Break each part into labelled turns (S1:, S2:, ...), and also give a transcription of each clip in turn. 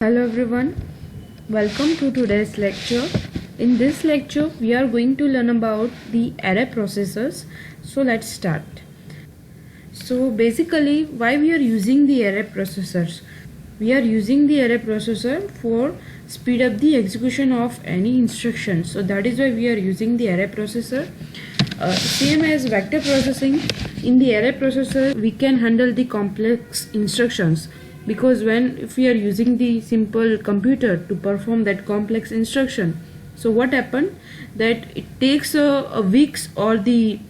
S1: Hello everyone, welcome to today's lecture. In this lecture, we are going to learn about the array processors. So let's start. So basically, why we are using the array processors? We are using the array processor for speed up the execution of any instruction. So that is why we are using the array processor. Same as vector processing, in the array processor we can handle the complex instructions, because if we are using the simple computer to perform that complex instruction, so what happened that it takes a weeks or the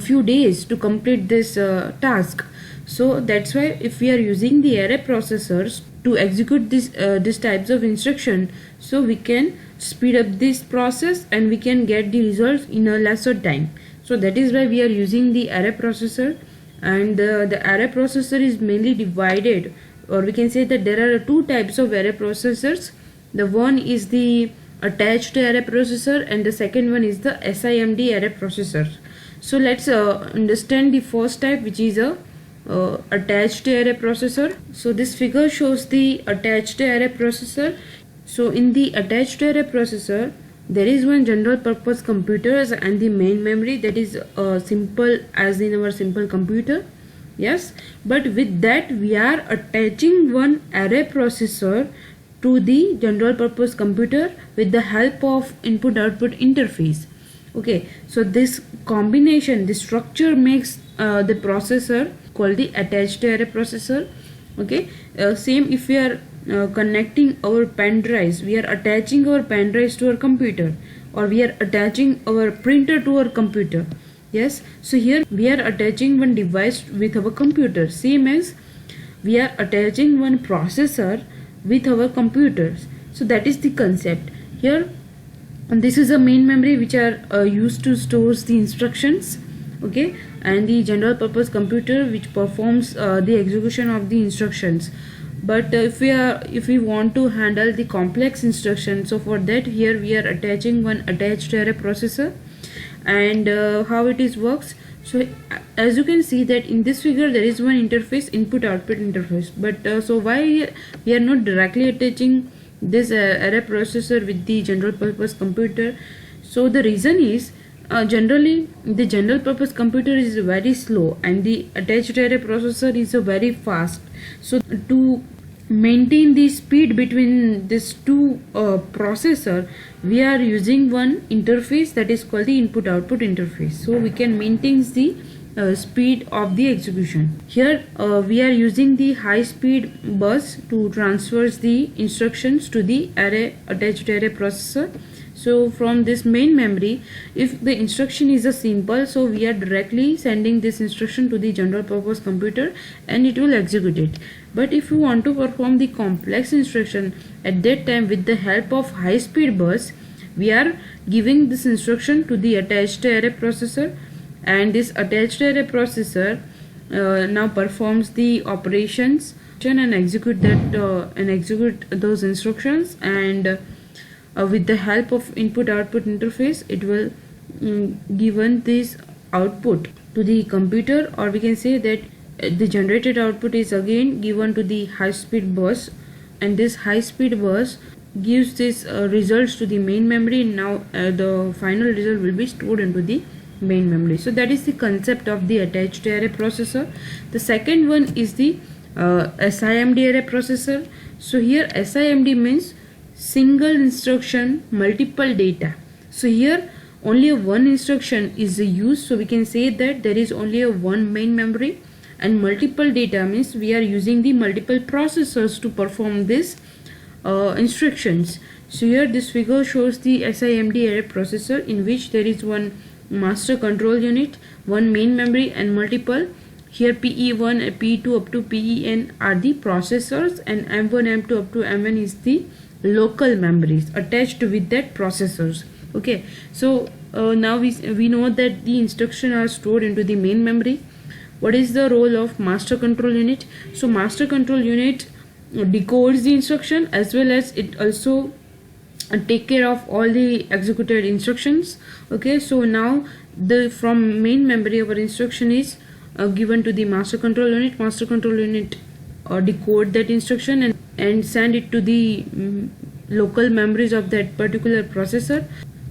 S1: few days to complete this task. So that's why if we are using the array processors to execute this types of instruction, so we can speed up this process and we can get the results in a lesser time. So that is why we are using the array processor. And the array processor is mainly divided, or we can say that there are two types of array processors. The one is the attached array processor and the second one is the SIMD array processor. So let's understand the first type, which is a attached array processor. So this figure shows the attached array processor. So in the attached array processor, there is one general purpose computer and the main memory, that is simple as in our simple computer. Yes, but with that we are attaching one array processor to the general purpose computer with the help of input output interface. Okay, so this combination, this structure makes the processor called the attached array processor. Okay, same if we are connecting our pen drives, we are attaching our pen drives to our computer, or we are attaching our printer to our computer. Yes, so here we are attaching one device with our computer, same as we are attaching one processor with our computers. So that is the concept here. And this is a main memory which are used to stores the instructions. Okay, and the general purpose computer which performs the execution of the instructions. But if we want to handle the complex instructions, so for that here we are attaching one attached array processor. And how it is works, so as you can see that in this figure there is one interface, input output interface. But so why we are not directly attaching this array processor with the general purpose computer? So the reason is generally the general purpose computer is very slow and the attached array processor is very fast. So to maintain the speed between these two processor, we are using one interface that is called the input output interface, so we can maintain the speed of the execution. Here we are using the high speed bus to transfer the instructions to the attached array processor. So from this main memory, if the instruction is a simple, so we are directly sending this instruction to the general purpose computer and it will execute it. But if you want to perform the complex instruction, at that time with the help of high speed bus, we are giving this instruction to the attached array processor, and this attached array processor now performs the operations and execute those instructions. And with the help of input output interface, it will given this output to the computer, or we can say that the generated output is again given to the high speed bus, and this high speed bus gives this results to the main memory. Now the final result will be stored into the main memory. So that is the concept of the attached array processor. The second one is the SIMD array processor. So here SIMD means single instruction multiple data. So here only one instruction is used, so we can say that there is only a one main memory, and multiple data means we are using the multiple processors to perform this instructions. So here this figure shows the SIMD array processor, in which there is one master control unit, one main memory, and multiple. Here PE1, PE2 up to PEN are the processors, and M1, M2 up to M1 is the local memories attached with that processors. Okay, so now we know that the instructions are stored into the main memory. What is the role of master control unit? So master control unit decodes the instruction, as well as it also take care of all the executed instructions. Okay, so now the from main memory our instruction is given to the master control unit. Master control unit decode that instruction and send it to the local memories of that particular processor.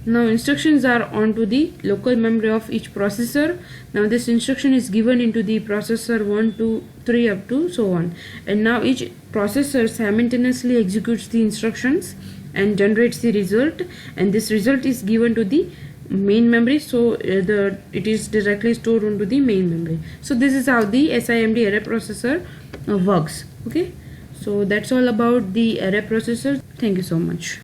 S1: Now instructions are onto the local memory of each processor. Now this instruction is given into the processor 1, 2, 3 up to so on, and now each processor simultaneously executes the instructions and generates the result, and this result is given to the main memory, so it is directly stored onto the main memory. So this is how the SIMD array processor works. Okay, so that's all about the array processor. Thank you so much.